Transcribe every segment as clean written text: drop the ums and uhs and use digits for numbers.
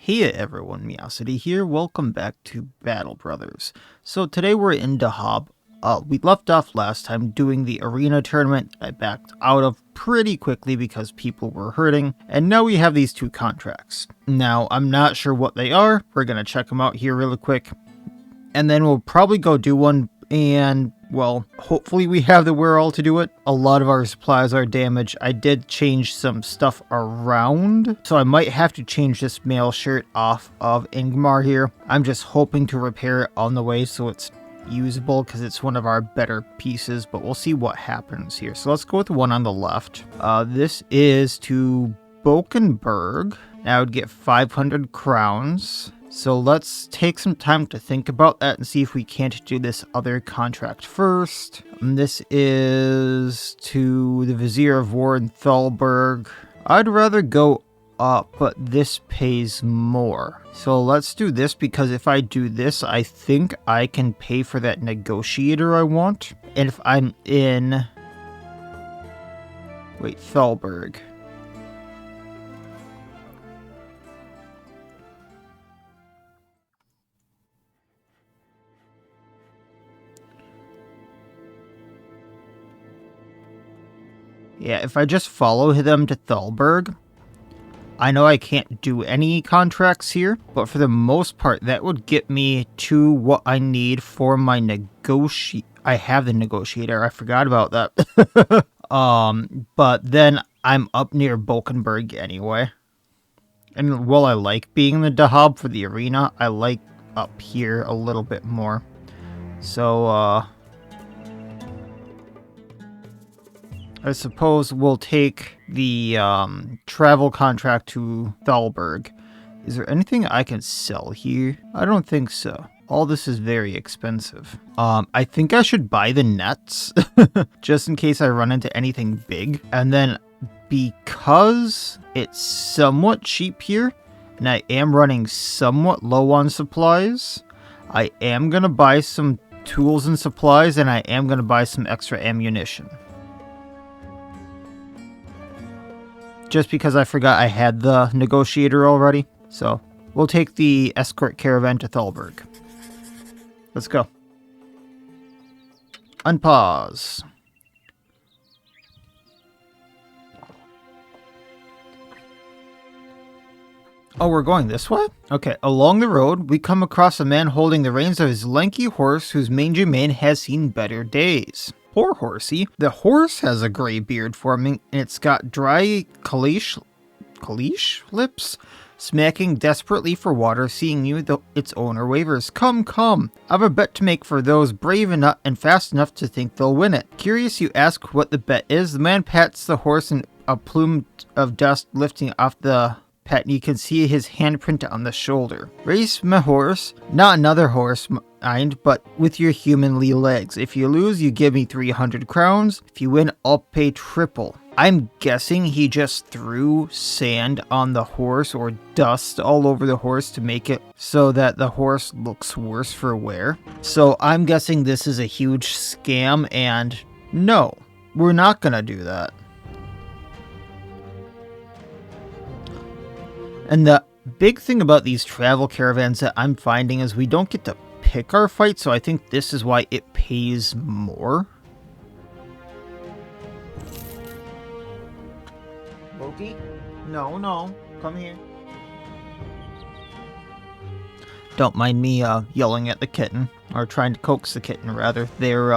Hey everyone, Miacidae here. Welcome back to Battle Brothers. So today we're in Dahab. We left off last time doing the arena tournament that I backed out of pretty quickly because people were hurting. And now we have these two contracts. Now, I'm not sure what they are. We're going to check them out here really quick. And then we'll probably go do one. And, well, hopefully we have the wherewithal to do it. A lot of our supplies are damaged. I did change some stuff around, so I might have to change this mail shirt off of Ingmar here. I'm just hoping to repair it on the way so it's usable because it's one of our better pieces, but we'll see what happens here. So let's go with the one on the left. This is to Bokenberg. I would get 500 crowns. So let's take some time to think about that and see if we can't do this other contract first. And this is to the Vizier of War in Thalburg. I'd rather go up, but this pays more. So let's do this because if I do this, I think I can pay for that negotiator I want. And if I'm in... Wait, Thalburg. Yeah, if I just follow them to Thalburg, I know I can't do any contracts here, but for the most part, that would get me to what I need for my I have the negotiator, I forgot about that. But then I'm up near Bokenberg anyway. And while I like being in the Dahab for the arena, I like up here a little bit more. So, I suppose we'll take the travel contract to Thalburg. Is there anything I can sell here? I don't think so. All this is very expensive. I think I should buy the nets just in case I run into anything big. And then because it's somewhat cheap here and I am running somewhat low on supplies, I am going to buy some tools and supplies and I am going to buy some extra ammunition. Just because I forgot I had the negotiator already. So, we'll take the escort caravan to Thalburg. Let's go. Unpause. Oh, we're going this way? Okay, along the road, we come across a man holding the reins of his lanky horse whose mangy mane has seen better days. Poor horsey. The horse has a gray beard forming, and it's got dry caleesh lips, smacking desperately for water. Seeing you, its owner wavers. Come, come. I've a bet to make for those brave enough and fast enough to think they'll win it. Curious, you ask what the bet is. The man pats the horse, and a plume of dust lifting off the pet, and you can see his handprint on the shoulder. Race my horse, not another horse, mind, but with your humanly legs. If you lose, you give me 300 crowns. If you win, I'll pay triple. I'm guessing he just threw sand on the horse or dust all over the horse to make it so that the horse looks worse for wear. So I'm guessing this is a huge scam, and no, we're not gonna do that. And the big thing about these travel caravans that I'm finding is we don't get to pick our fight, so I think this is why it pays more. Loki? No, come here. Don't mind me yelling at the kitten, or trying to coax the kitten rather. They're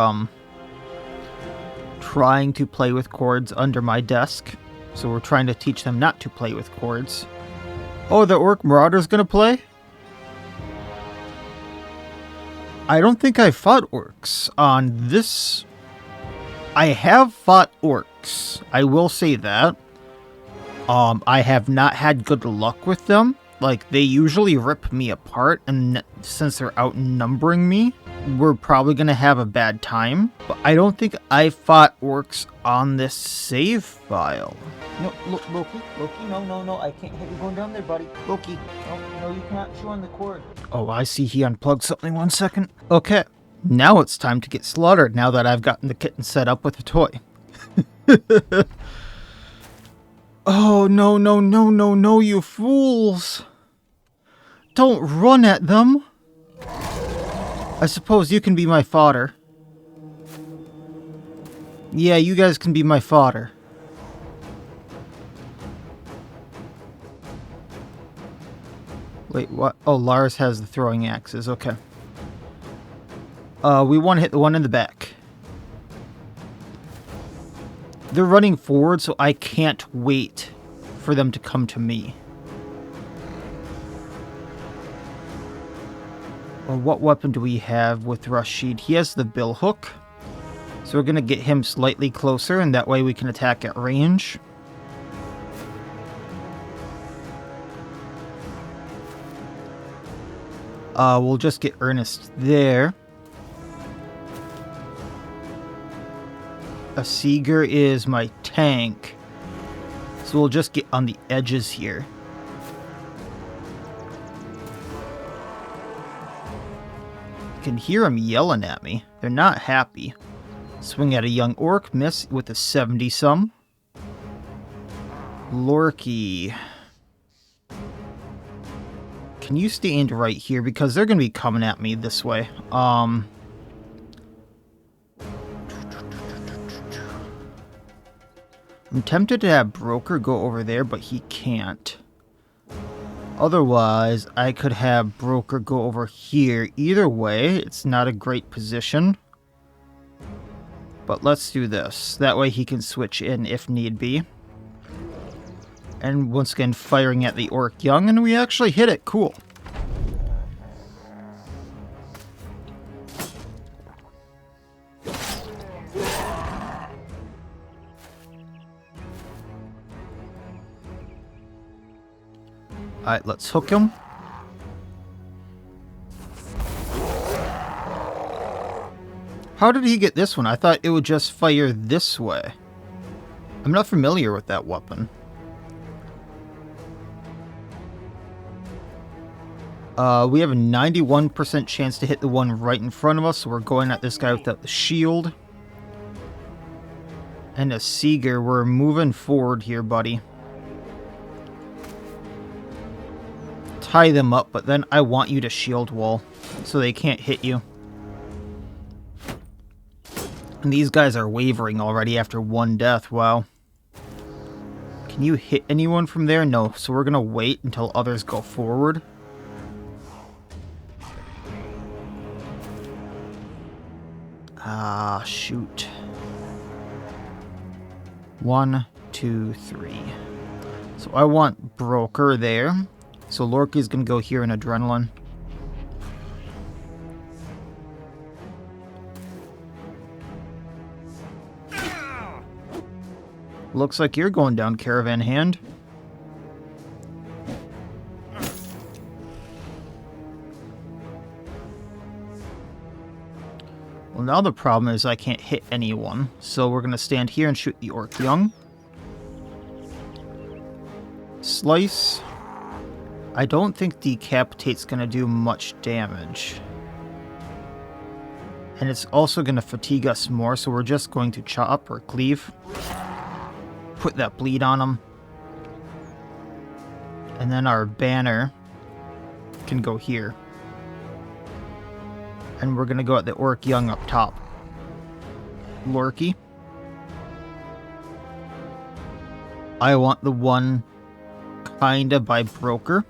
trying to play with cords under my desk, so we're trying to teach them not to play with cords. Oh, the Orc Marauder's gonna play? I don't think I fought orcs on this. I have fought orcs. I will say that. I have not had good luck with them. Like, they usually rip me apart, and since they're outnumbering me, we're probably gonna have a bad time. But I don't think I fought orcs on this save file. No, look, Loki, no, I can't have you going down there, buddy. Loki, no, you cannot chew on the cord. Oh, I see he unplugged something, 1 second. Okay, now it's time to get slaughtered now that I've gotten the kitten set up with a toy. Oh, no, you fools. Don't run at them! I suppose you can be my fodder. Yeah, you guys can be my fodder. Wait, what? Oh, Lars has the throwing axes, okay. We want to hit the one in the back. They're running forward, so I can't wait for them to come to me. Well, what weapon do we have with Rashid? He has the bill hook. So we're going to get him slightly closer, and that way we can attack at range. We'll just get Ernest there. A Seeger is my tank. So we'll just get on the edges here. You can hear them yelling at me. They're not happy. Swing at a young orc, miss with a 70-some. Lorky. Can you stand right here? Because they're going to be coming at me this way. I'm tempted to have Broker go over there, but he can't. Otherwise, I could have Broker go over here. Either way, it's not a great position. But let's do this. That way he can switch in if need be. And once again, firing at the Orc Young, and we actually hit it. Cool. Alright, let's hook him. How did he get this one? I thought it would just fire this way. I'm not familiar with that weapon. We have a 91% chance to hit the one right in front of us, so we're going at this guy without the shield. And a Seeger, we're moving forward here, buddy. Tie them up, but then I want you to shield wall, so they can't hit you. And these guys are wavering already after one death, wow. Can you hit anyone from there? No, so we're gonna wait until others go forward. Ah, shoot. 1, 2, 3. So I want Broker there. So Lorky's gonna go here in Adrenaline. Looks like you're going down, Caravan Hand. Well, now the problem is I can't hit anyone, so we're going to stand here and shoot the Orc Young. Slice. I don't think Decapitate's going to do much damage. And it's also going to fatigue us more, so we're just going to chop or cleave. Put that bleed on him. And then our banner can go here. And we're going to go at the Orc Young up top. Lorky. I want the one kinda by Broker.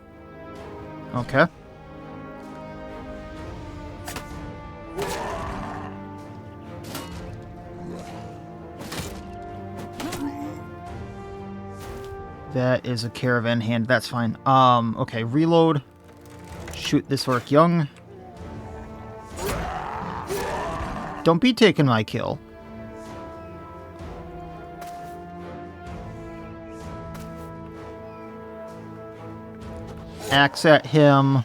Okay. That is a Caravan Hand. That's fine. Okay, reload. Shoot this Orc Young. Don't be taking my kill. Axe at him.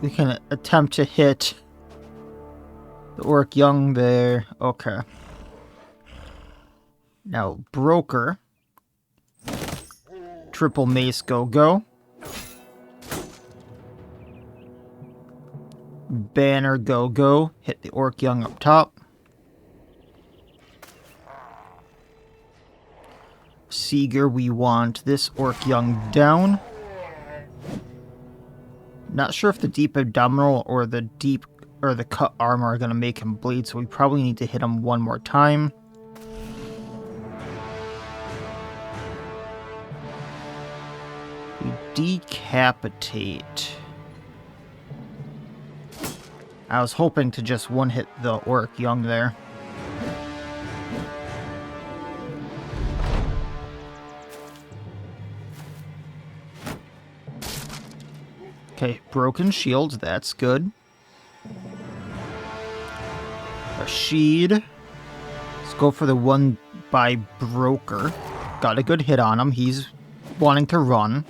We can attempt to hit the Orc Young there. Okay. Now, Broker. Triple Mace, go. Banner, go. Hit the Orc Young up top. Seeger, we want this Orc Young down. Not sure if the deep abdominal or the cut armor are going to make him bleed, so we probably need to hit him one more time. We decapitate. I was hoping to just one-hit the orc young there. Okay, broken shields, that's good. Rashid. Let's go for the one by Broker. Got a good hit on him. He's wanting to run.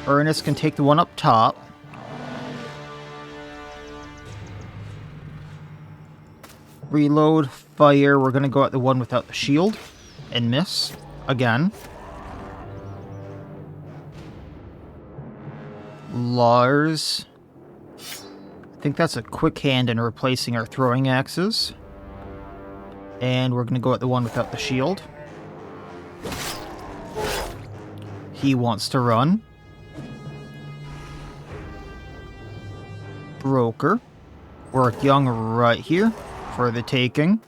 Ernest can take the one up top. Reload, fire. We're going to go at the one without the shield and miss again. Lars. I think that's a quick hand in replacing our throwing axes. And we're going to go at the one without the shield. He wants to run. Broker. Work young right here for the taking.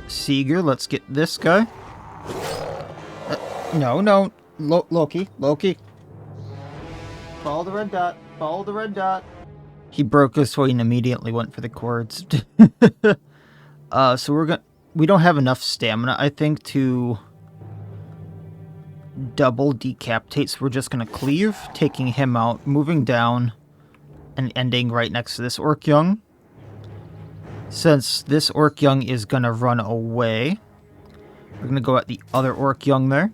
Seeger, let's get this guy. No. Loki. Follow the red dot. Follow the red dot. He broke his way and immediately went for the cords. So we don't have enough stamina, I think, to double decapitate, so we're just going to cleave, taking him out, moving down, and ending right next to this orc young. Since this orc young is going to run away, we're going to go at the other orc young there.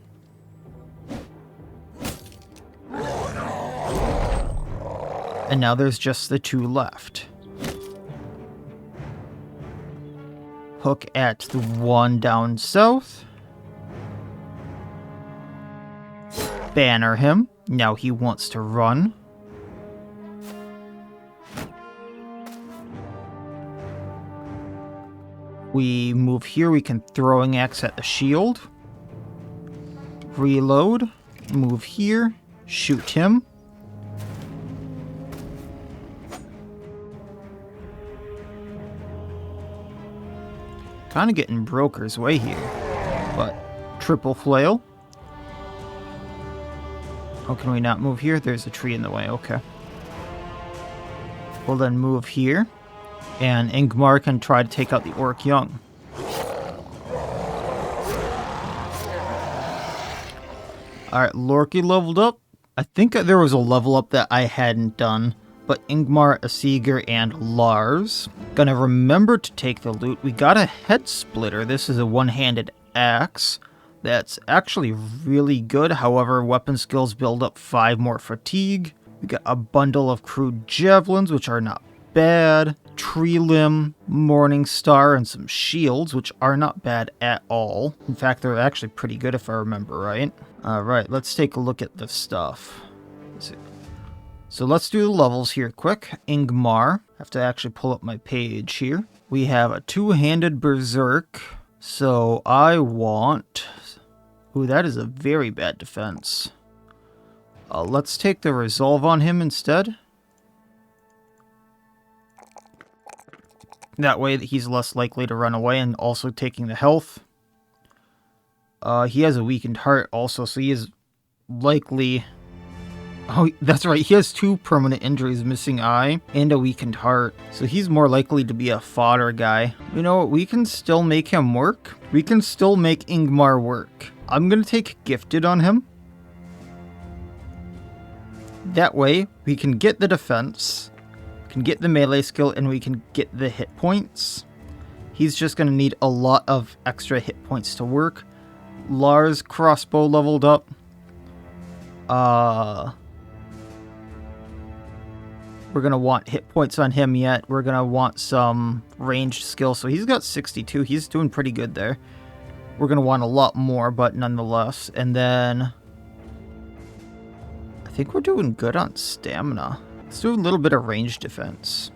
And now there's just the two left. Hook at the one down south. Banner him. Now he wants to run. We move here. We can throwing axe at the shield. Reload. Move here. Shoot him. Kind of getting Broker's way here, but triple flail. Oh, can we not move here? There's a tree in the way. Okay. We'll then move here, and Ingmar can try to take out the orc young. Alright, Lorky leveled up. I think there was a level up that I hadn't done. But Ingmar, Seeger, and Lars. Gonna remember to take the loot. We got a head splitter. This is a one-handed axe. That's actually really good. However, weapon skills build up 5 more fatigue. We got a bundle of crude javelins, which are not bad. Tree limb, morning star, and some shields, which are not bad at all. In fact, they're actually pretty good if I remember right. Alright, let's take a look at this stuff. Let's see. So let's do the levels here quick. Ingmar. I have to actually pull up my page here. We have a two-handed berserk. So I want... Ooh, that is a very bad defense. Let's take the resolve on him instead. That way he's less likely to run away, and also taking the health. He has a weakened heart also, so he is likely... Oh, that's right. He has 2 permanent injuries, missing eye, and a weakened heart. So he's more likely to be a fodder guy. You know what? We can still make him work. We can still make Ingmar work. I'm going to take Gifted on him. That way, we can get the defense, can get the melee skill, and we can get the hit points. He's just going to need a lot of extra hit points to work. Lars crossbow leveled up. We're going to want hit points on him yet. We're going to want some ranged skill. So he's got 62. He's doing pretty good there. We're going to want a lot more, but nonetheless. And then I think we're doing good on stamina. Let's do a little bit of ranged defense.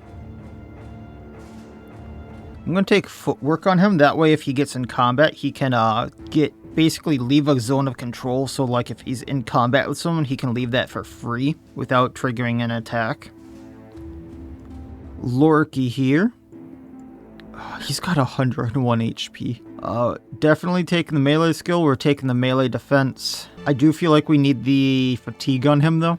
I'm going to take footwork on him. That way, if he gets in combat, he can basically leave a zone of control. So, like, if he's in combat with someone, he can leave that for free without triggering an attack. Lorky here. He's got 101 HP. Definitely taking the melee skill. We're taking the melee defense. I do feel like we need the fatigue on him, though.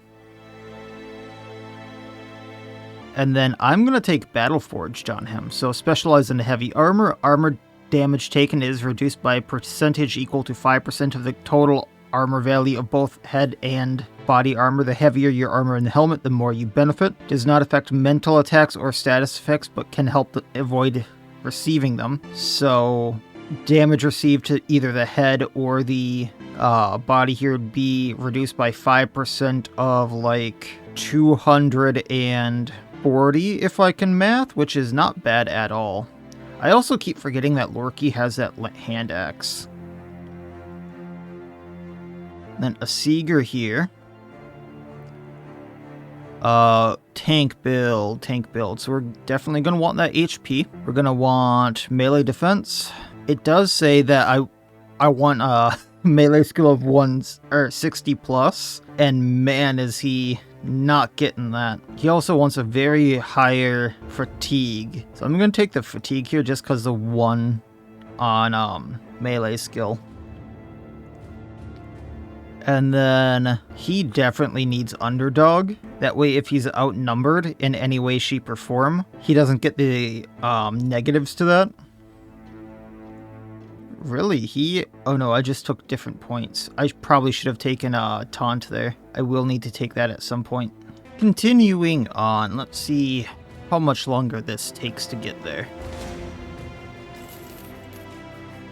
And then I'm going to take Battle Forged on him. So specialize in heavy armor. Armor damage taken is reduced by a percentage equal to 5% of the total armor value of both head and body armor. The heavier your armor and the helmet, the more you benefit. Does not affect mental attacks or status effects, but can help avoid receiving them. So damage received to either the head or the body here would be reduced by 5% of like 240 if I can math, which is not bad at all. I also keep forgetting that Lorky has that hand axe. Then a Seeger here. Tank build. So we're definitely going to want that HP. We're going to want melee defense. It does say that I want a melee skill of 60 plus, and man is he not getting that. He also wants a very higher fatigue. So I'm going to take the fatigue here just because the one on melee skill. And then he definitely needs underdog. That way if he's outnumbered in any way, shape, or form, he doesn't get the negatives to that. Really? Oh no, I just took different points. I probably should have taken a taunt there. I will need to take that at some point. Continuing on, let's see how much longer this takes to get there.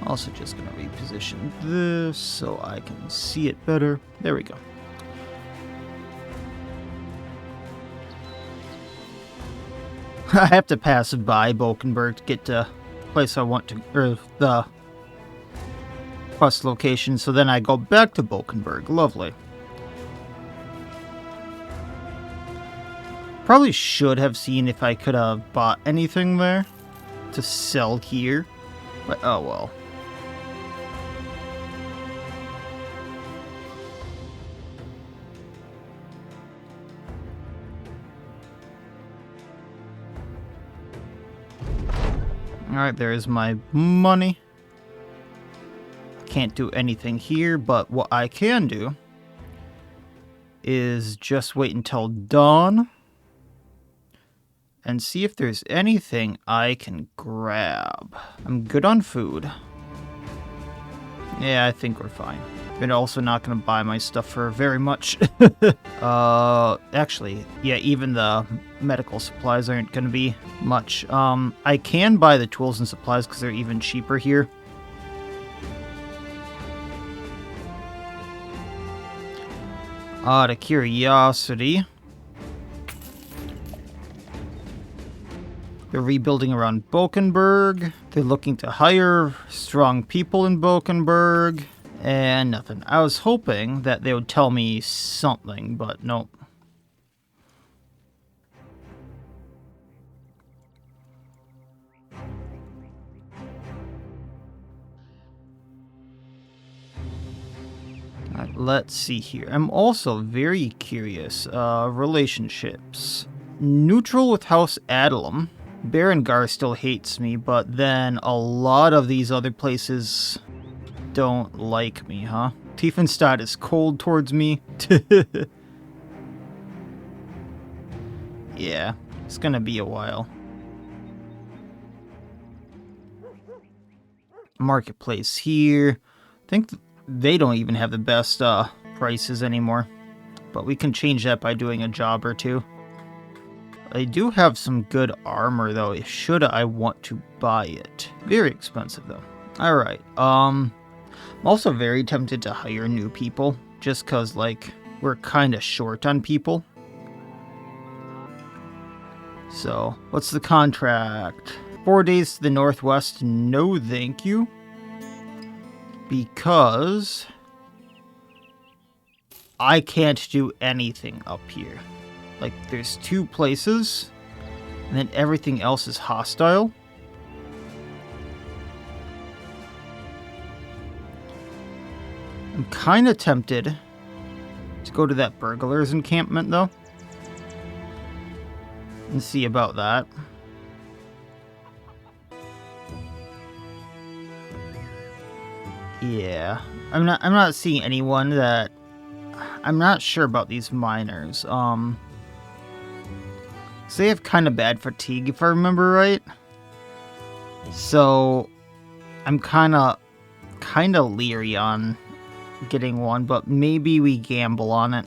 Also just going to reposition this so I can see it better. There we go. I have to pass by Bokenberg to get to the place I want to, or the quest location, so then I go back to Bokenberg. Lovely. Probably should have seen if I could have bought anything there to sell here, but oh well. Alright, there's my money. Can't do anything here, but what I can do is just wait until dawn and see if there's anything I can grab. I'm good on food. Yeah, I think we're fine. But also not going to buy my stuff for very much. Actually, yeah, even the medical supplies aren't going to be much. I can buy the tools and supplies because they're even cheaper here. Out of curiosity, they're rebuilding around Bokenberg. They're looking to hire strong people in Bokenberg. And nothing. I was hoping that they would tell me something, but nope. Alright, let's see here. I'm also very curious. Relationships. Neutral with House Adalum. Berengar still hates me, but then a lot of these other places don't like me, huh? Tiefenstadt is cold towards me. Yeah, it's gonna be a while. Marketplace here. I think they don't even have the best prices anymore. But we can change that by doing a job or two. I do have some good armor, though, should I want to buy it. Very expensive, though. Alright, I'm also very tempted to hire new people, just because, like, we're kind of short on people. So, what's the contract? 4 days to the northwest, no thank you. Because I can't do anything up here. Like, there's 2 places, and then everything else is hostile. I'm kind of tempted to go to that burglar's encampment, though, and see about that. Yeah, I'm not seeing anyone that... I'm not sure about these miners. So they have kind of bad fatigue, if I remember right. So I'm kind of leery on getting one, but maybe we gamble on it.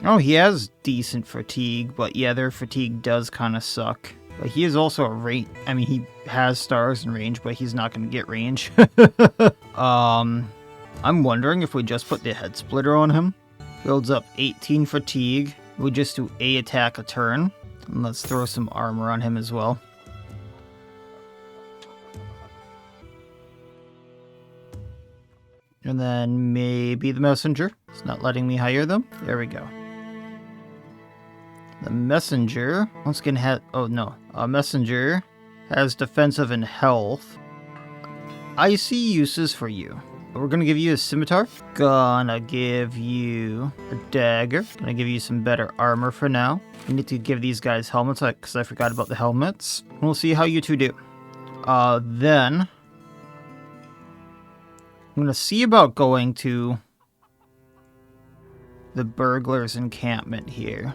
Oh, he has decent fatigue, but yeah, their fatigue does kind of suck. But he is also a range. I mean, he has stars and range, but he's not going to get range. I'm wondering if we just put the head splitter on him. Builds up 18 fatigue. We just do a attack a turn. And let's throw some armor on him as well. And then maybe the messenger. It's not letting me hire them. There we go. The messenger once again has... Oh no. A messenger has defensive and health. I see uses for you. We're gonna give you a scimitar. Gonna give you a dagger. Gonna give you some better armor for now. We need to give these guys helmets because I forgot about the helmets. We'll see how you two do. Then I'm gonna see about going to the burglar's encampment here.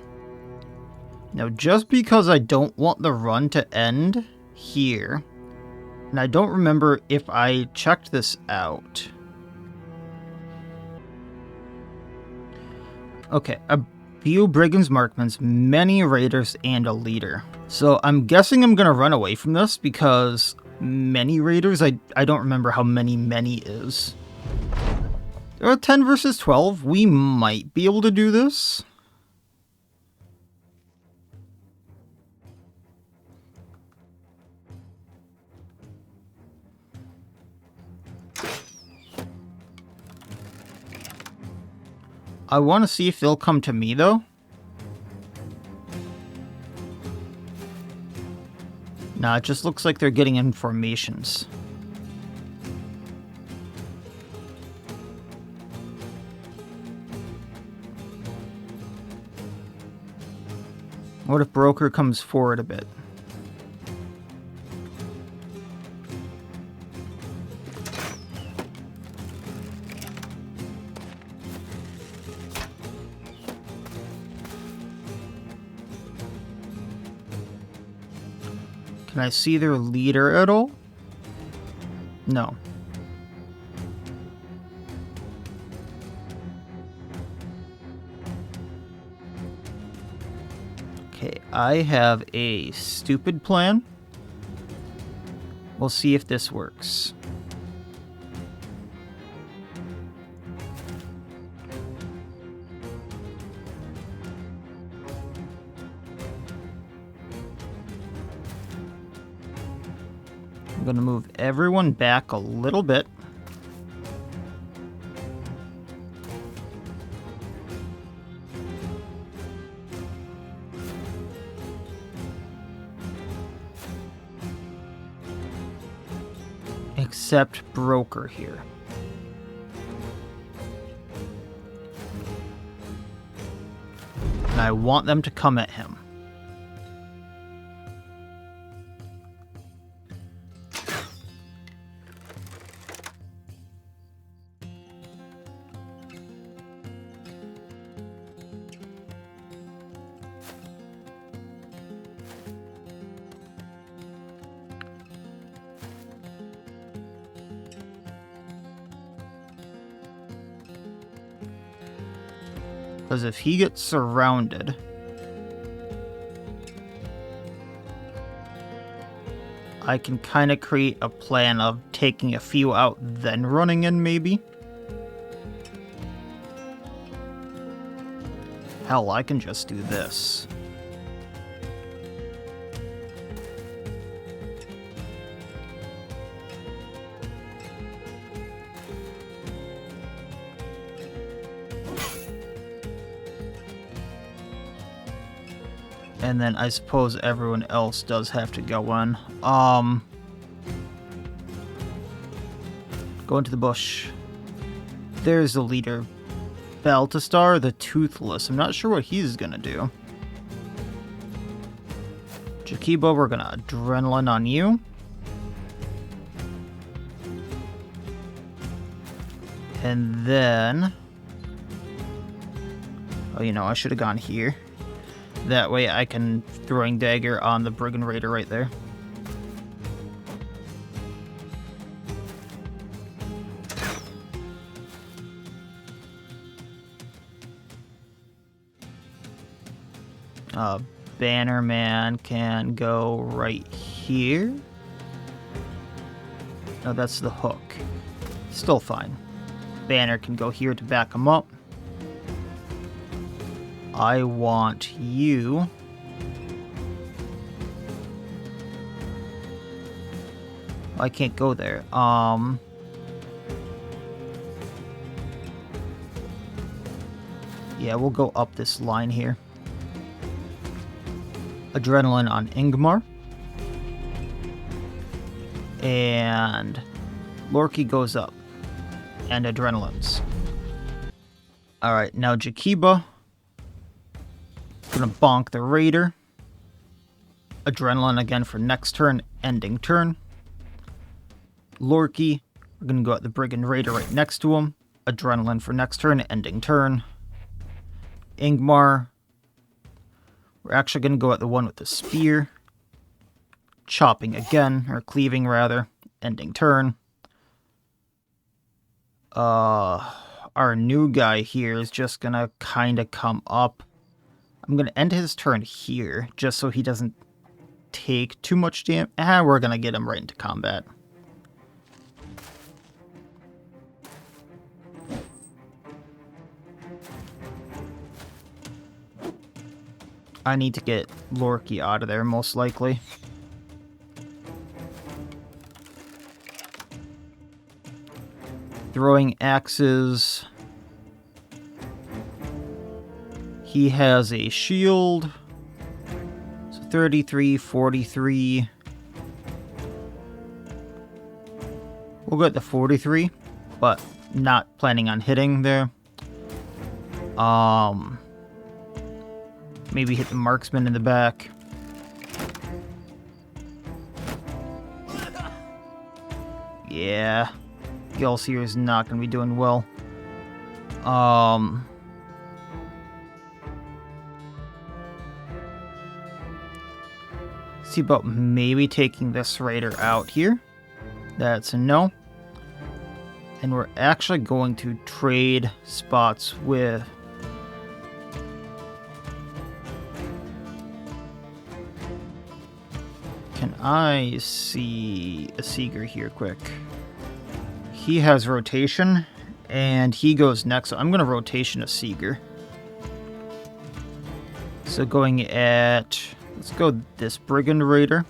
Now, just because I don't want the run to end here, and I don't remember if I checked this out. Okay, a few brigands, marksmen, many raiders, and a leader. So I'm guessing I'm gonna run away from this because many raiders, I don't remember how many is. 10 versus 12, we might be able to do this. I want to see if they'll come to me, though. Nah, it just looks like they're getting in formations. What if Broker comes forward a bit? Can I see their leader at all? No. Okay, I have a stupid plan. We'll see if this works. I'm going to move everyone back a little bit. Except Broker here. And I want them to come at him. Because if he gets surrounded, I can kind of create a plan of taking a few out, then running in, maybe. Hell, I can just do this. And then I suppose everyone else does have to go in. Go into the bush. There's the leader. Baltasar the Toothless. I'm not sure what he's gonna do. Jakiba, we're gonna adrenaline on you. And then... oh, you know, I should have gone here. That way I can throwing dagger on the Brigand Raider right there. Bannerman can go right here. No, that's the hook. Still fine. Banner can go here to back him up. I want you... I can't go there. Yeah, we'll go up this line here. Adrenaline on Ingmar. And Lorky goes up. And adrenalines. Alright, now Jakiba. Gonna bonk the Raider. Adrenaline again for next turn, ending turn. Lorky. We're gonna go at the Brigand Raider right next to him. Adrenaline for next turn, ending turn. Ingmar. We're actually going to go at the one with the spear. Chopping again, or cleaving rather. Ending turn. Our new guy here is just going to kind of come up. I'm going to end his turn here, just so he doesn't take too much damage. We're going to get him right into combat. I need to get Lorky out of there, most likely. Throwing axes. He has a shield. So 33, 43. We'll go at the 43, but not planning on hitting there. Maybe hit the marksman in the back. Yeah. Gelsier is not going to be doing well. See about maybe taking this raider out here. That's a no. And we're actually going to trade spots with... Can I see a Seeger here quick? He has rotation, and he goes next, so I'm going to rotation a Seeger. So going at... let's go this Brigand Raider,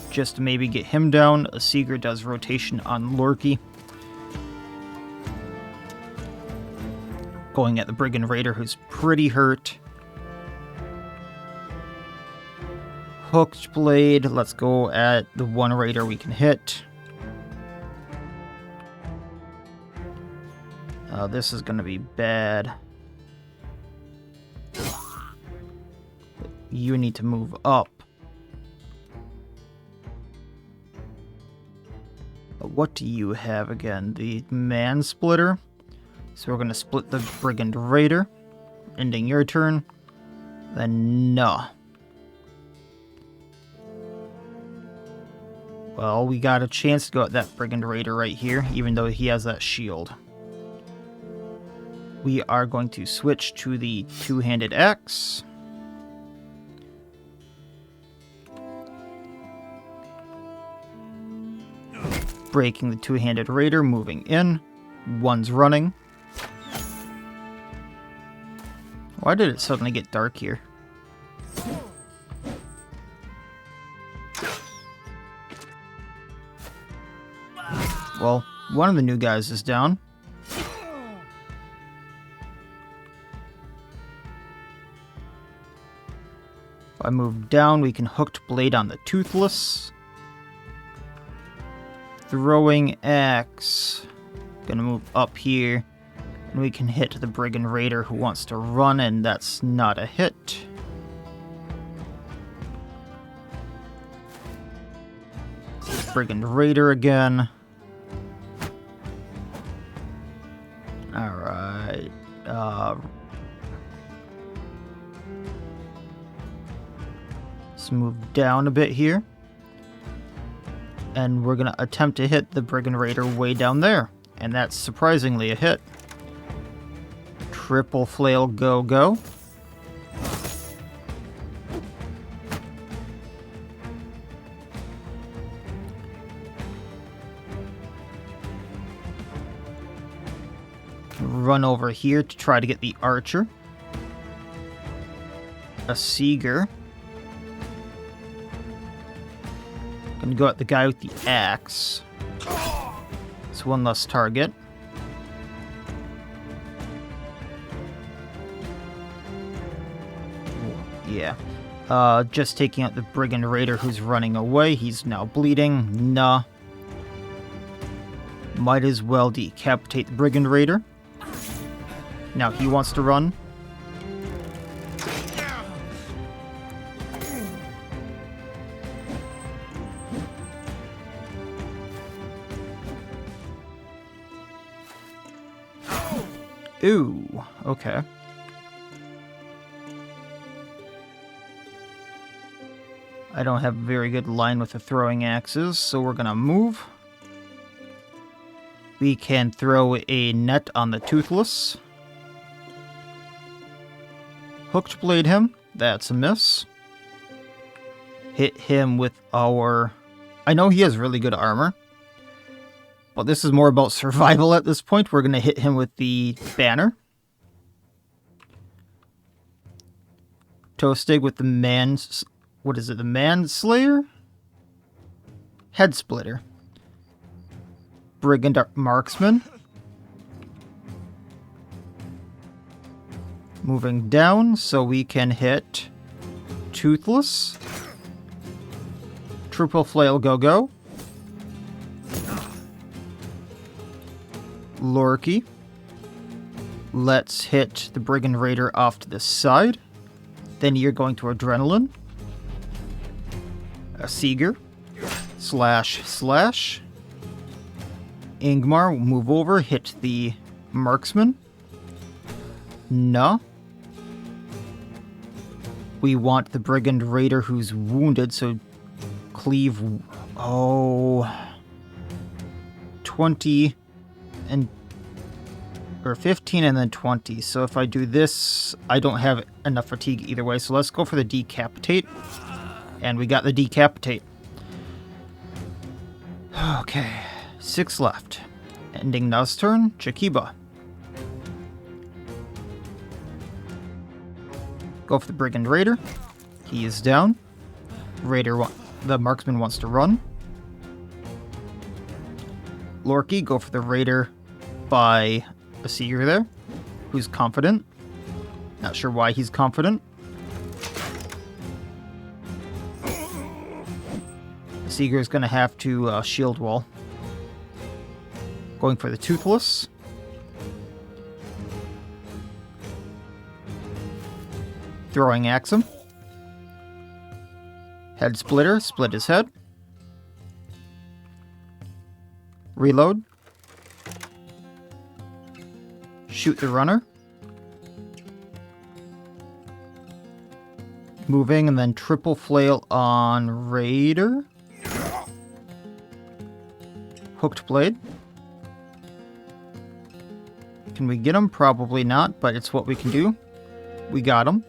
just to maybe get him down. A Seeger does rotation on Lorky. Going at the Brigand Raider, who's pretty hurt. Hooked Blade, let's go at the one Raider we can hit. This is going to be bad. You need to move up. What do you have again? The Man Splitter. So we're going to split the Brigand Raider. Ending your turn. Then no. Well, we got a chance to go at that Brigand Raider right here, even though he has that shield. We are going to switch to the two-handed axe. Breaking the two-handed Raider, moving in. One's running. Why did it suddenly get dark here? Well, one of the new guys is down. If I move down, we can Hooked Blade on the Toothless. Throwing axe. Gonna move up here. And we can hit the Brigand Raider who wants to run, and that's not a hit. Brigand Raider again. Alright. Let's move down a bit here. And we're gonna attempt to hit the Brigand Raider way down there. And that's surprisingly a hit. Triple flail, go, go. Run over here to try to get the archer. A Seeger. Gonna go at the guy with the axe. It's one less target. Yeah. Just taking out the Brigand Raider who's running away. He's now bleeding. Nah. Might as well decapitate the Brigand Raider. Now he wants to run. Ooh, okay. I don't have a very good line with the throwing axes, so we're gonna move. We can throw a net on the Toothless. Hooked blade him. That's a miss. Hit him with our... I know he has really good armor, but this is more about survival at this point. We're going to hit him with the banner. Toastig with the what is it? The Manslayer? Head Splitter. Brigand Marksman. Moving down so we can hit Toothless. Triple Flail, go, go. Lorky. Let's hit the Brigand Raider off to the side. Then you're going to Adrenaline. A Seeger. Slash, slash. Ingmar will move over, hit the Marksman. No. We want the Brigand Raider who's wounded, so cleave... Oh... 20 and... or 15 and then 20. So if I do this, I don't have enough fatigue either way. So let's go for the Decapitate. And we got the Decapitate. Okay. 6 left. Ending Now's turn. Chikiba. Go for the Brigand Raider. He is down. The Marksman wants to run. Lorky, go for the Raider by a Seeger there, who's confident. Not sure why he's confident. Seeger is going to have to shield wall. Going for the Toothless. Throwing axe him. Head Splitter, split his head. Reload. Shoot the runner. Moving and then triple flail on Raider. Hooked blade. Can we get him? Probably not, but it's what we can do. We got him.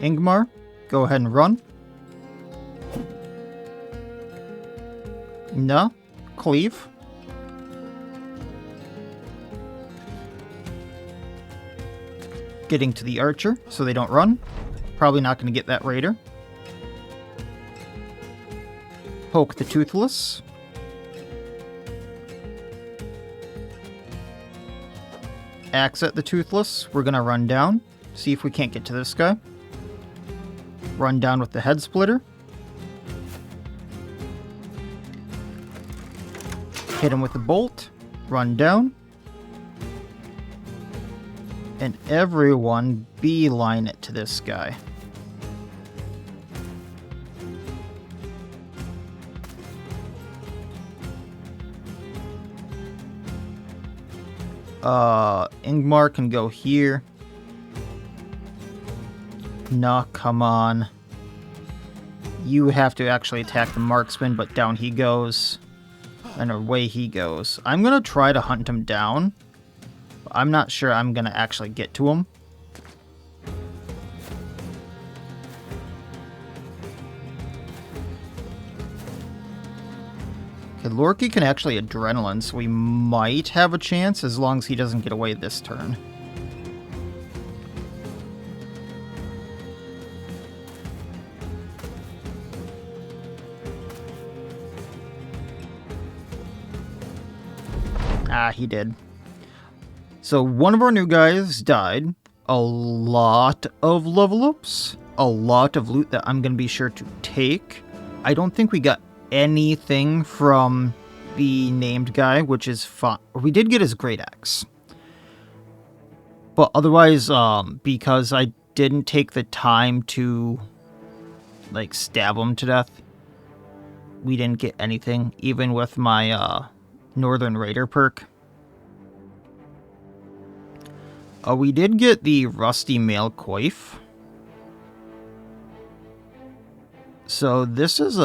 Ingmar, go ahead and run. No. Cleave. Getting to the archer so they don't run. Probably not going to get that Raider. Poke the Toothless. Axe at the Toothless. We're going to run down. See if we can't get to this guy. Run down with the Head Splitter. hit him with a bolt, run down, and everyone beeline it to this guy. Ingmar can go here. Nah, come on. You have to actually attack the marksman, but down he goes. And away he goes. I'm gonna try to hunt him down. But I'm not sure I'm gonna actually get to him. Okay, Lorky can actually adrenaline, so we might have a chance as long as he doesn't get away this turn. Ah, he did. So one of our new guys died. A lot of level ups. A lot of loot that I'm going to be sure to take. I don't think we got anything from the named guy, which is fine. We did get his great axe. But otherwise, because I didn't take the time to, like, stab him to death, we didn't get anything, even with my, Northern Raider perk. We did get the Rusty Mail Coif. So this is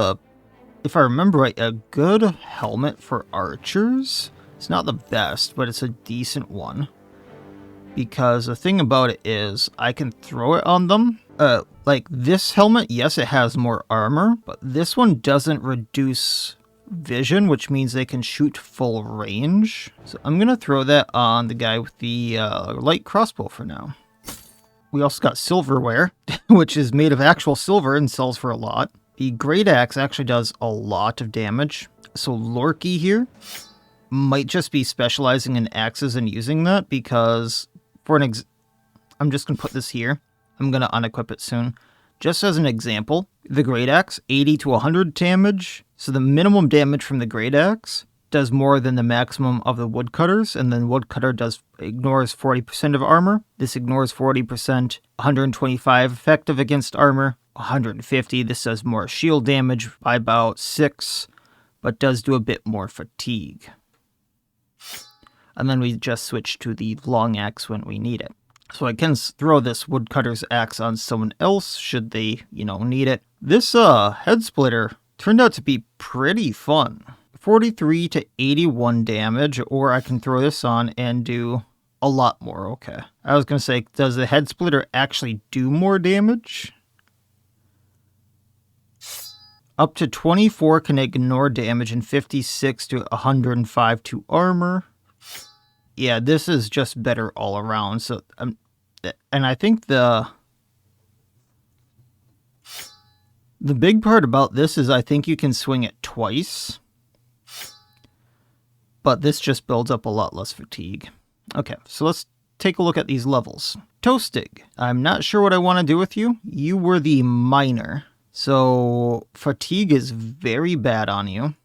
if I remember right, a good helmet for archers. It's not the best, but it's a decent one. Because the thing about it is, I can throw it on them. Like this helmet, yes, it has more armor, but this one doesn't reduce vision, which means they can shoot full range. So I'm gonna throw that on the guy with the light crossbow for now. We also got silverware, which is made of actual silver and sells for a lot. The great axe actually does a lot of damage. So Lorky here might just be specializing in axes and using that, because for I'm just gonna put this here. I'm gonna unequip it soon. Just as an example, the Great Axe, 80 to 100 damage. So the minimum damage from the Great Axe does more than the maximum of the Woodcutters, and then Woodcutter ignores 40% of armor. This ignores 40%, 125 effective against armor, 150. This does more shield damage by about 6, but does do a bit more fatigue. And then we just switch to the Long Axe when we need it. So I can throw this Woodcutter's axe on someone else, should they, need it. This head splitter turned out to be pretty fun. 43 to 81 damage, or I can throw this on and do a lot more. Okay. I was going to say, does the head splitter actually do more damage? Up to 24 can ignore damage and 56 to 105 to armor. Yeah, this is just better all around. So, and I think the big part about this is I think you can swing it twice, but this just builds up a lot less fatigue. Okay, so let's take a look at these levels. Toastig, I'm not sure what I want to do with you. You were the miner, so fatigue is very bad on you.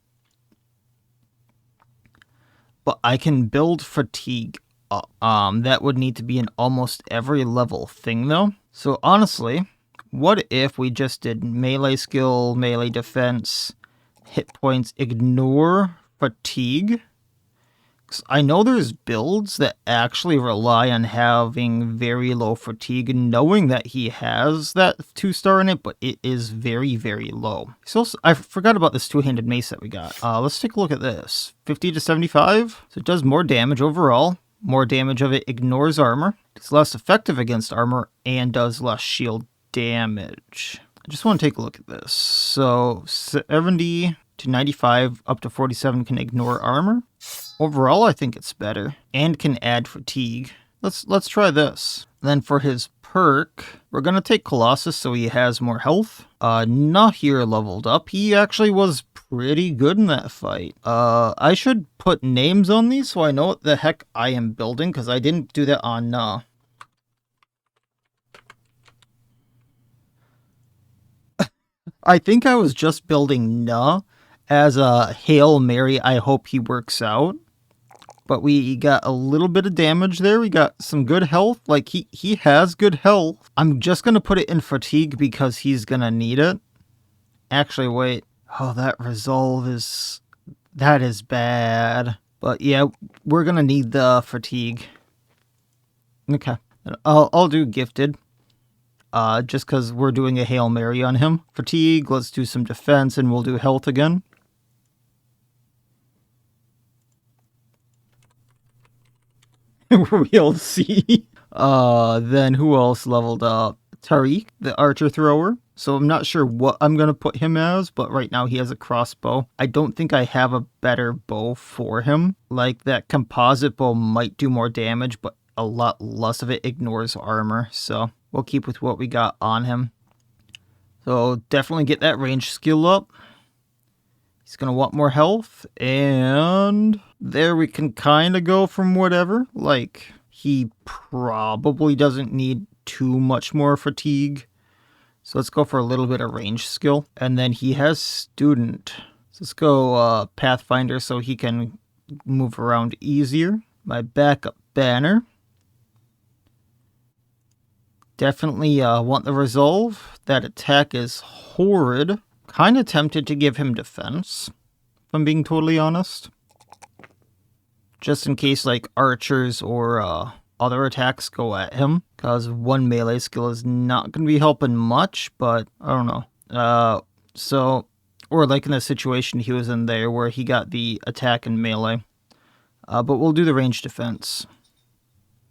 But I can build fatigue up. That would need to be in almost every level thing, though. So honestly, what if we just did melee skill, melee defense, hit points, ignore fatigue? 'Cause I know there's builds that actually rely on having very low fatigue, knowing that he has that 2-star in it, but it is very, very low. So I forgot about this two-handed mace that we got. Let's take a look at this. 50 to 75. So it does more damage overall. More damage of it ignores armor. It's less effective against armor and does less shield damage. I just want to take a look at this. So 70 to 95 up to 47 can ignore armor. Overall, I think it's better and can add fatigue. Let's try this. Then for his perk, we're gonna take Colossus so he has more health. Nahir leveled up. He actually was pretty good in that fight. I should put names on these so I know what the heck I am building, because I didn't do that on Nah. I think I was just building Nah, As a Hail Mary, I hope he works out. But we got a little bit of damage there. We got some good health. Like, he has good health. I'm just going to put it in fatigue because he's going to need it. Actually, wait. Oh, that resolve is... That is bad. But yeah, we're going to need the fatigue. Okay. I'll do gifted. Just because we're doing a Hail Mary on him. Fatigue, let's do some defense, and we'll do health again. We'll see. Then who else leveled up? Tariq, the archer thrower. So I'm not sure what I'm going to put him as, but right now he has a crossbow. I don't think I have a better bow for him. Like, that composite bow might do more damage, but a lot less of it ignores armor. So we'll keep with what we got on him. So definitely get that range skill up. He's going to want more health. And there we can kind of go from whatever. Like, he probably doesn't need too much more fatigue. So let's go for a little bit of range skill. And then he has student. So let's go Pathfinder so he can move around easier. My backup banner. Definitely want the resolve. That attack is horrid. Kind of tempted to give him defense, if I'm being totally honest. Just in case, like, archers or other attacks go at him. Because one melee skill is not going to be helping much, but I don't know. Or like in the situation he was in there where he got the attack and melee. But we'll do the range defense.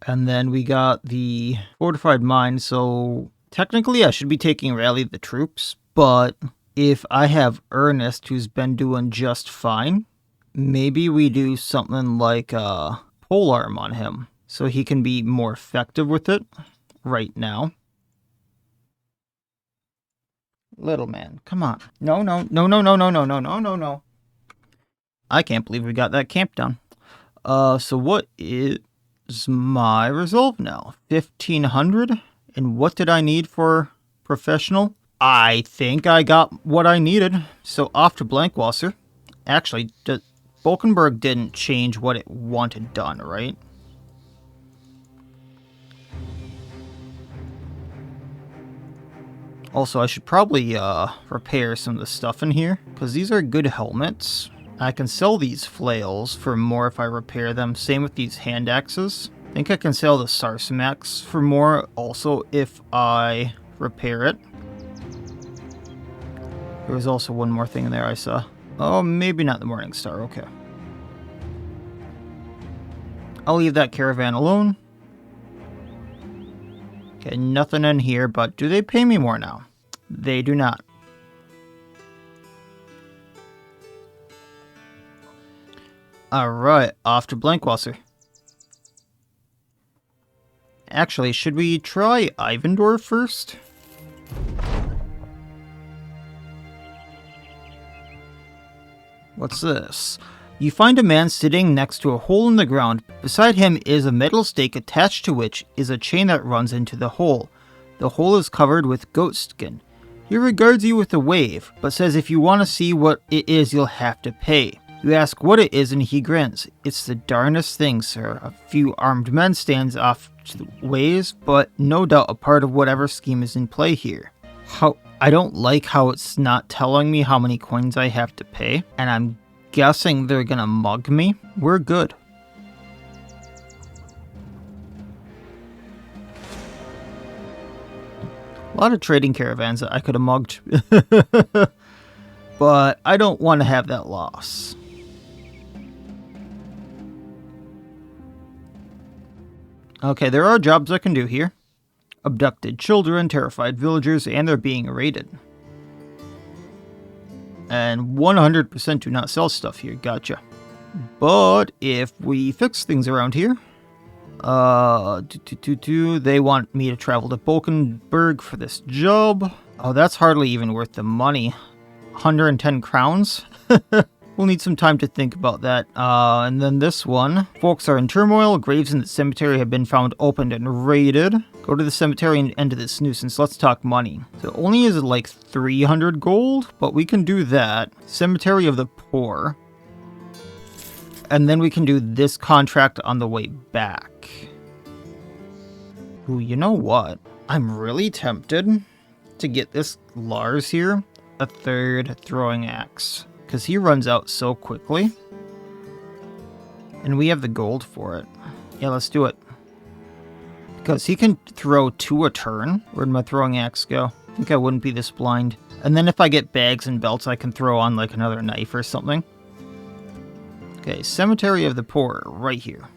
And then we got the fortified mine, so technically I should be taking rally the troops, but if I have Ernest, who's been doing just fine, maybe we do something like polearm on him, so he can be more effective with it right now. Little man, come on. No. I can't believe we got that camp done. So what is my resolve now? 1500? And what did I need for professional? I think I got what I needed. So off to Blankwasser. Actually, Bolkenberg didn't change what it wanted done, right? Also, I should probably repair some of the stuff in here, because these are good helmets. I can sell these flails for more if I repair them. Same with these hand axes. I think I can sell the Sarsimax for more also if I repair it. There was also one more thing in there I saw. Oh, maybe not the Morning Star. Okay. I'll leave that caravan alone. Okay, nothing in here, but do they pay me more now? They do not. Alright, off to Blankwasser. Actually, should we try Ivendor first? What's this? You find a man sitting next to a hole in the ground. Beside him is a metal stake attached to which is a chain that runs into the hole. The hole is covered with goat skin. He regards you with a wave, but says if you want to see what it is, you'll have to pay. You ask what it is and he grins. It's the darnest thing, sir. A few armed men stands off to the ways, but no doubt a part of whatever scheme is in play here. I don't like how it's not telling me how many coins I have to pay, and I'm guessing they're gonna mug me. We're good. A lot of trading caravans that I could have mugged. But I don't want to have that loss. Okay, there are jobs I can do here. Abducted children, terrified villagers, and they're being raided. And 100% do not sell stuff here, gotcha. But if we fix things around here, they want me to travel to Bolkenberg for this job. Oh, that's hardly even worth the money. 110 crowns? What We'll need some time to think about that. And then this one. Folks are in turmoil. Graves in the cemetery have been found opened and raided. Go to the cemetery and end this nuisance. Let's talk money. So it only is like 300 gold, but we can do that. Cemetery of the Poor. And then we can do this contract on the way back. Ooh, you know what? I'm really tempted to get this Lars here a third throwing axe, because he runs out so quickly. And we have the gold for it. Yeah, let's do it. Because he can throw 2 a turn. Where'd my throwing axe go? I think I wouldn't be this blind. And then if I get bags and belts, I can throw on like another knife or something. Okay, Cemetery of the Poor, right here.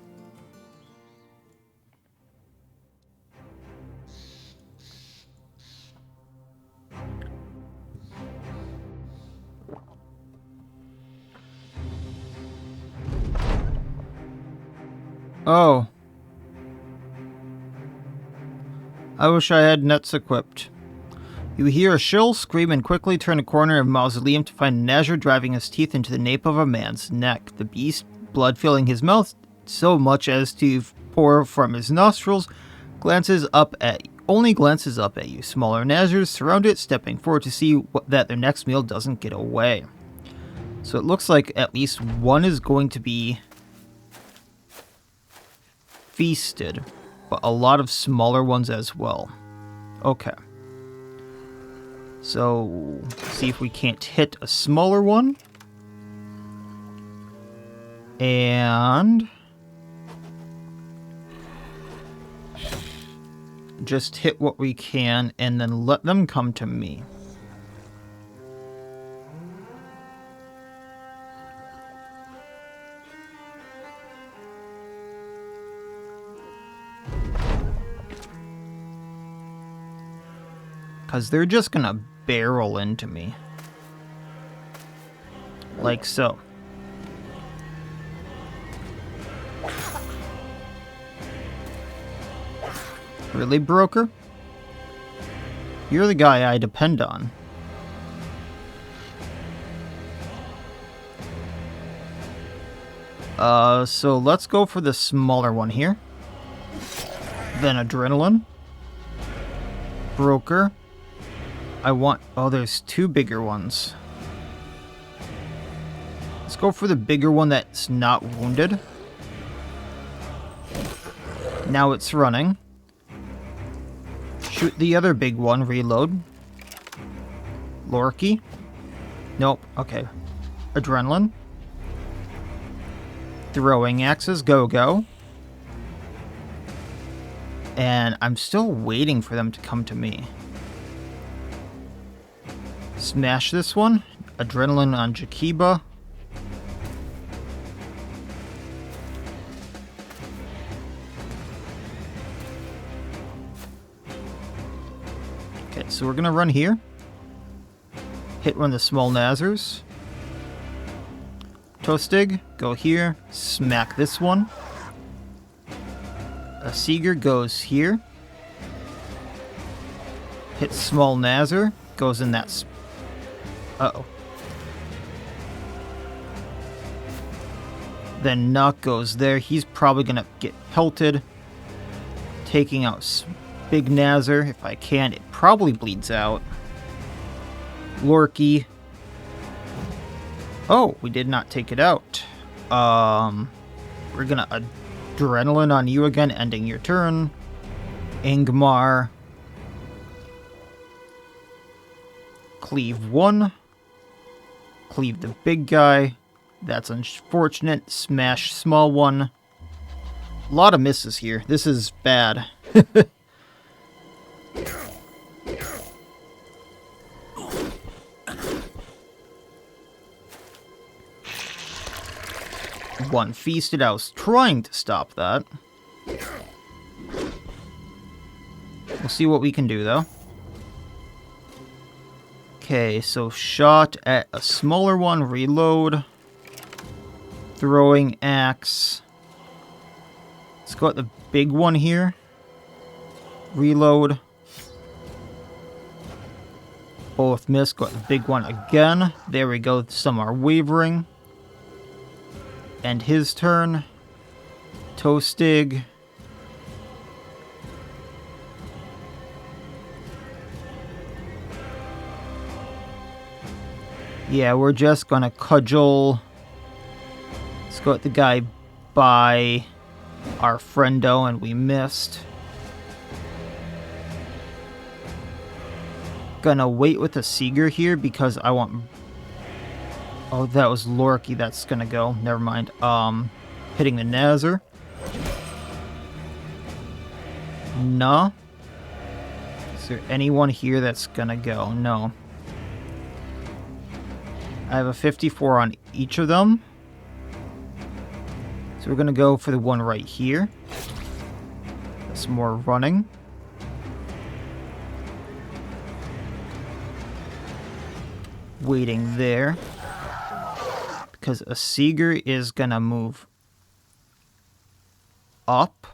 Oh. I wish I had nets equipped. You hear a shrill scream and quickly turn a corner of a mausoleum to find an azure driving his teeth into the nape of a man's neck. The beast, blood filling his mouth so much as to pour from his nostrils, only glances up at you. Smaller Nazers surround it, stepping forward to see that their next meal doesn't get away. So it looks like at least one is going to be feasted, but a lot of smaller ones as well. Okay. So, see if we can't hit a smaller one. And just hit what we can and then let them come to me. Because they're just gonna barrel into me. Like so. Really, broker? You're the guy I depend on. So let's go for the smaller one here. Then adrenaline. Broker. Oh, there's 2 bigger ones. Let's go for the bigger one that's not wounded. Now it's running. Shoot the other big one, reload. Lorky. Nope, okay. Adrenaline. Throwing axes, go. And I'm still waiting for them to come to me. Smash this one. Adrenaline on Jakiba. Okay, so we're gonna run here. Hit one of the small Nazers. Tostig, go here. Smack this one. A Seeger goes here. Hit small Nazer. Goes in that uh-oh. Then Nuck goes there. He's probably gonna get pelted. Taking out big Nazer. If I can, it probably bleeds out. Lorky. Oh, we did not take it out. We're gonna adrenaline on you again, ending your turn. Ingmar. Cleave 1. Cleave the big guy. That's unfortunate. Smash small one. A lot of misses here. This is bad. One feasted. I was trying to stop that. We'll see what we can do, though. Okay, so shot at a smaller one. Reload. Throwing axe. Let's go at the big one here. Reload. Both miss. Go at the big one again. There we go. Some are wavering. end his turn. Toastig. Yeah, we're just gonna cudgel. Let's go at the guy by our friendo, and we missed. Gonna wait with the Seeger here because I want... Oh, that was Lorky. That's gonna go. Never mind. Hitting the Nazar. No. Is there anyone here that's gonna go? No. I have a 54 on each of them. So we're gonna go for the one right here. That's more running. Waiting there. Because a Seeger is gonna move up.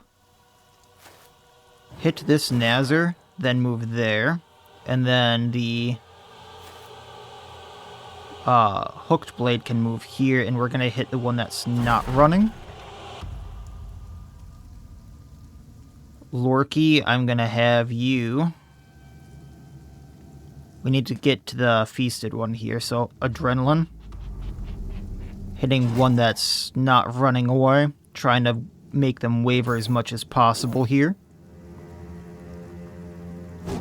Hit this Nazar, then move there. And then the hooked blade can move here, and we're gonna hit the one that's not running. Lorky, I'm gonna have you. We need to get to the feasted one here, so adrenaline. Hitting one that's not running away. Trying to make them waver as much as possible here.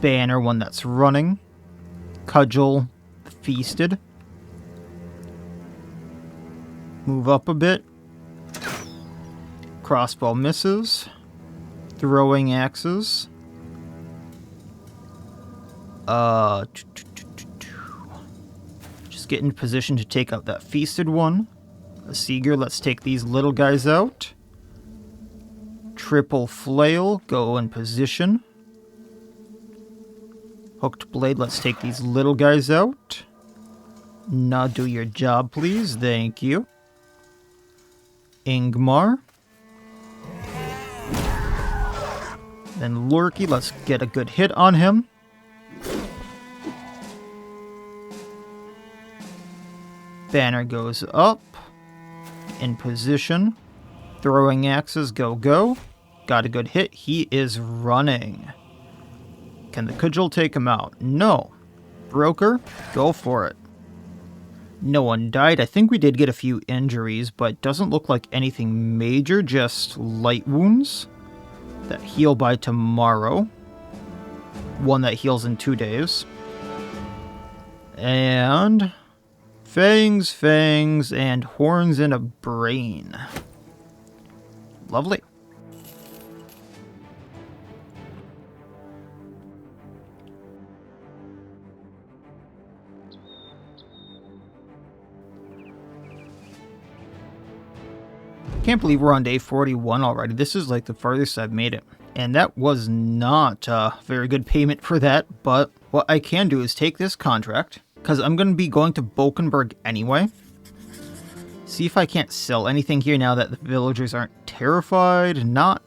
Banner, one that's running. Cudgel, feasted. Move up a bit. Crossbow misses. Throwing axes. Just get in position to take out that feasted one. A Seeger, let's take these little guys out. Triple flail, go in position. Hooked blade, let's take these little guys out. Now do your job, please. Thank you. Ingmar. Then Lorky, let's get a good hit on him. Banner goes up. In position. Throwing axes, go, go. Got a good hit. He is running. Can the cudgel take him out? No. Broker, go for it. No one died. I think we did get a few injuries, but doesn't look like anything major, just light wounds that heal by tomorrow. One that heals in 2 days. And fangs, fangs, and horns and a brain. Lovely. Can't believe we're on day 41 already. This is like the farthest I've made it. And that was not a very good payment for that, but what I can do is take this contract, because I'm going to be going to Bokenberg anyway. See if I can't sell anything here now that the villagers aren't terrified. Not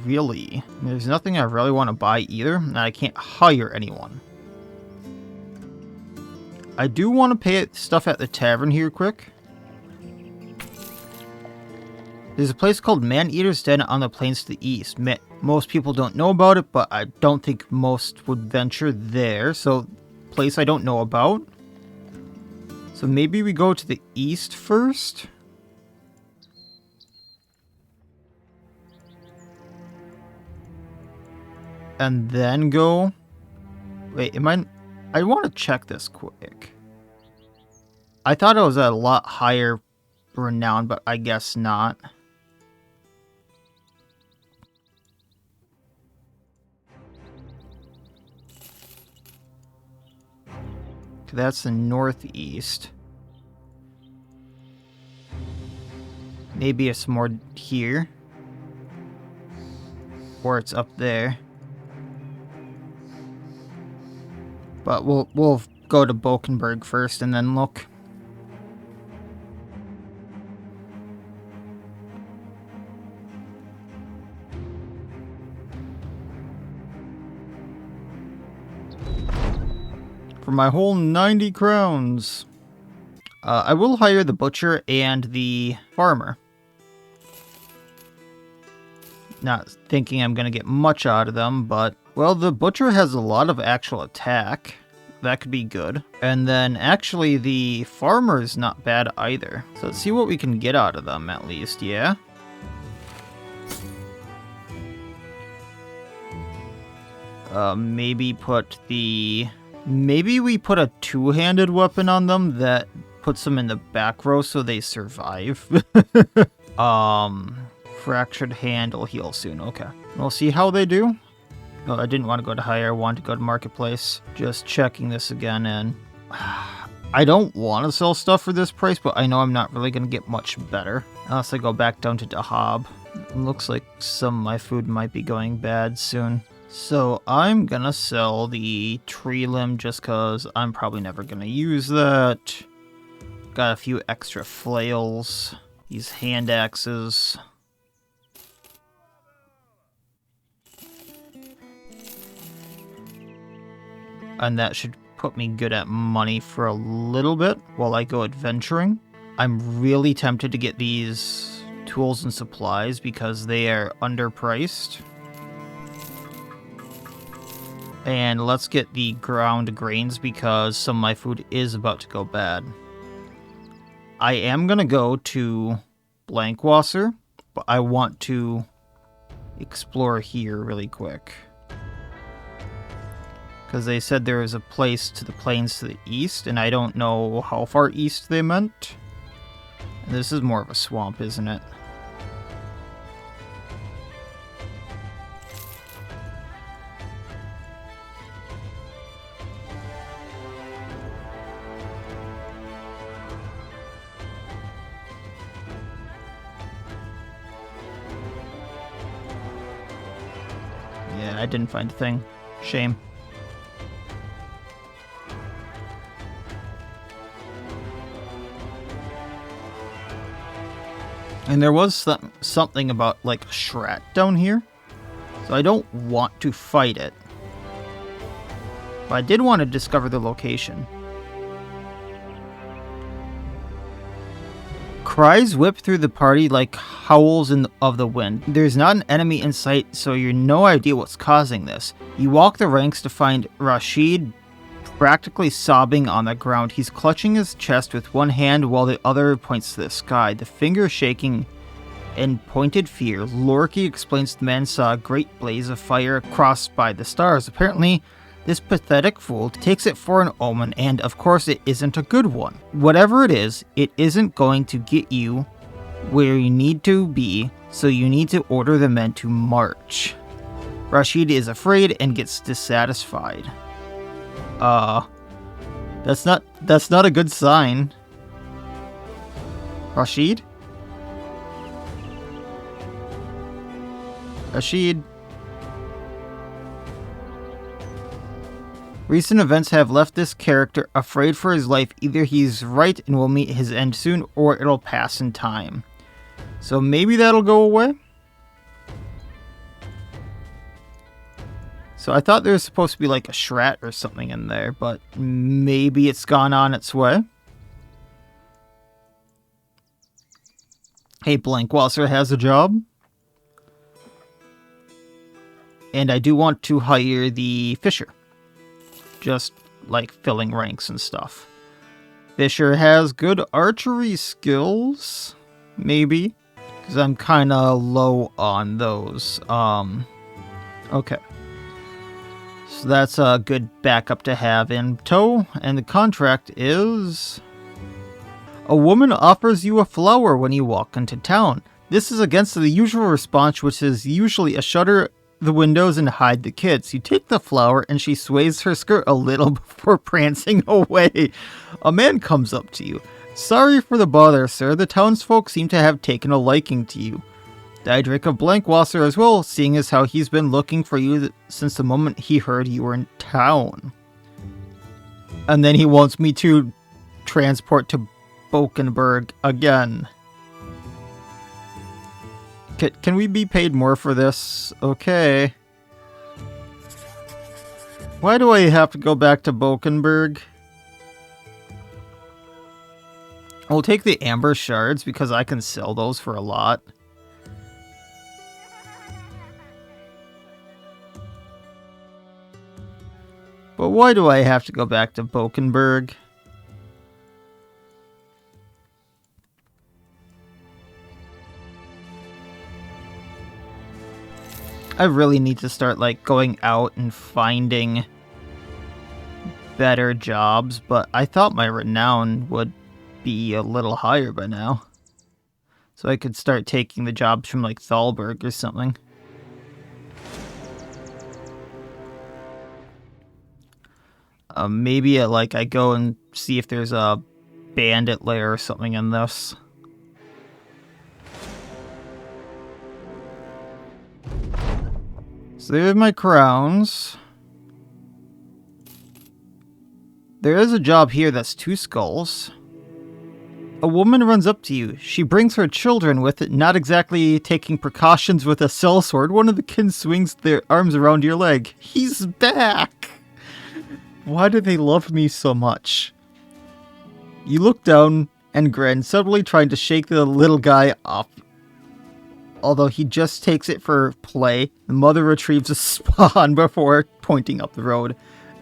really. There's nothing I really want to buy either, and I can't hire anyone. I do want to pay stuff at the tavern here quick. There's a place called Man-Eater's Den on the plains to the east. Most people don't know about it, but I don't think most would venture there. So, place I don't know about. So maybe we go to the east first? And then go... Wait, I want to check this quick. I thought it was a lot higher renown, but I guess not. That's the northeast. Maybe it's more here. Or it's up there. But we'll go to Bokenberg first and then look. For my whole 90 crowns. I will hire the butcher and the farmer. Not thinking I'm going to get much out of them, but... Well, the butcher has a lot of actual attack. That could be good. And then, actually, the farmer's not bad either. So let's see what we can get out of them, at least, yeah? Maybe put the... Maybe we put a two-handed weapon on them that puts them in the back row so they survive. Fractured hand will heal soon. Okay. We'll see how they do. Oh, I didn't want to go to higher. I wanted to go to marketplace. Just checking this again, and I don't want to sell stuff for this price, but I know I'm not really going to get much better unless I go back down to Dahab. Looks like some of my food might be going bad soon. So I'm going to sell the tree limb just because I'm probably never going to use that. Got a few extra flails. These hand axes. And that should put me good at money for a little bit while I go adventuring. I'm really tempted to get these tools and supplies because they are underpriced. And let's get the ground grains because some of my food is about to go bad. I am going to go to Blankwasser, but I want to explore here really quick. Because they said there is a place to the plains to the east, and I don't know how far east they meant. And this is more of a swamp, isn't it? Yeah, I didn't find a thing. Shame. And there was something about, like, a Shrat down here. So I don't want to fight it. But I did want to discover the location. Cries whip through the party like howls of the wind. There's not an enemy in sight, so you're no idea what's causing this. You walk the ranks to find Rashid practically sobbing on the ground. He's clutching his chest with one hand while the other points to the sky, the finger shaking in pointed fear. Lorky explains the man saw a great blaze of fire crossed by the stars. Apparently, this pathetic fool takes it for an omen, and of course it isn't a good one. Whatever it isn't going to get you where you need to be, so you need to order the men to march. Rashid is afraid and gets dissatisfied. That's not a good sign. Rashid? Rashid? Recent events have left this character afraid for his life. Either he's right and will meet his end soon, or it'll pass in time. So maybe that'll go away? So I thought there was supposed to be like a Shrat or something in there, but maybe it's gone on its way. Hey, Blankwasser has a job. And I do want to hire the Fisher. Just like filling ranks and stuff. Fisher has good archery skills. Maybe. Because I'm kind of low on those. Okay. So that's a good backup to have in tow. And the contract is... A woman offers you a flower when you walk into town. This is against the usual response, which is usually a shutter the windows and hide the kids. You take the flower and she sways her skirt a little before prancing away. A man comes up to you. Sorry for the bother, sir. The townsfolk seem to have taken a liking to you. Diedrich of Blankwasser as well, seeing as how he's been looking for you since the moment he heard you were in town. And then he wants me to transport to Bokenberg again. Can we be paid more for this? Okay. Why do I have to go back to Bokenberg? I'll take the amber shards because I can sell those for a lot. why do I have to go back to Bokenberg? I really need to start, like, going out and finding better jobs, but I thought my renown would be a little higher by now. So I could start taking the jobs from, like, Thalburg or something. Maybe, I go and see if there's a bandit lair or something in this. So there's my crowns. There is a job here that's 2 skulls. A woman runs up to you. She brings her children with it, not exactly taking precautions with a sellsword. One of the kids swings their arms around your leg. He's back! Why do they love me so much? You look down and grin, suddenly trying to shake the little guy off. Although he just takes it for play, the mother retrieves a spawn before pointing up the road.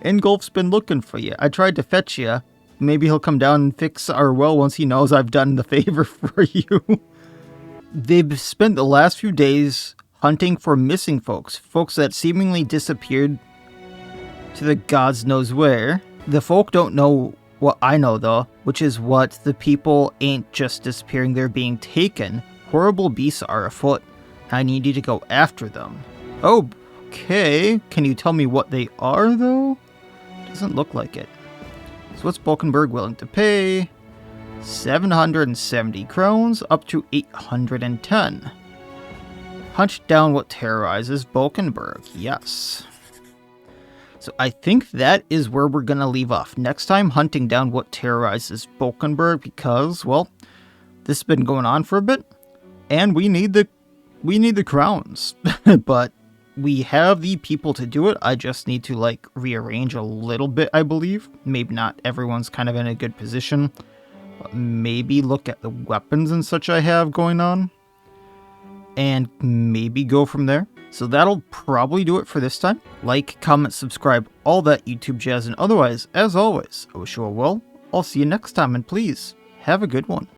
Ingolf's been looking for you. I tried to fetch you. Maybe he'll come down and fix our well once he knows I've done the favor for you. They've spent the last few days hunting for missing folks. Folks that seemingly disappeared to the gods knows where. The folk don't know what I know though, which is what the people ain't just disappearing, they're being taken. Horrible beasts are afoot. I need you to go after them. Oh, okay. Can you tell me what they are, though? Doesn't look like it. So what's Bokenberg willing to pay? 770 crowns, up to 810. Hunt down what terrorizes Bokenberg. Yes. So I think that is where we're going to leave off. Next time, hunting down what terrorizes Bokenberg, because, well, this has been going on for a bit. And we need the crowns, but we have the people to do it. I just need to, like, rearrange a little bit, I believe. Maybe not everyone's kind of in a good position. But maybe look at the weapons and such I have going on. And maybe go from there. So that'll probably do it for this time. Like, comment, subscribe, all that YouTube jazz. And otherwise, as always, I wish you all well. I'll see you next time, and please, have a good one.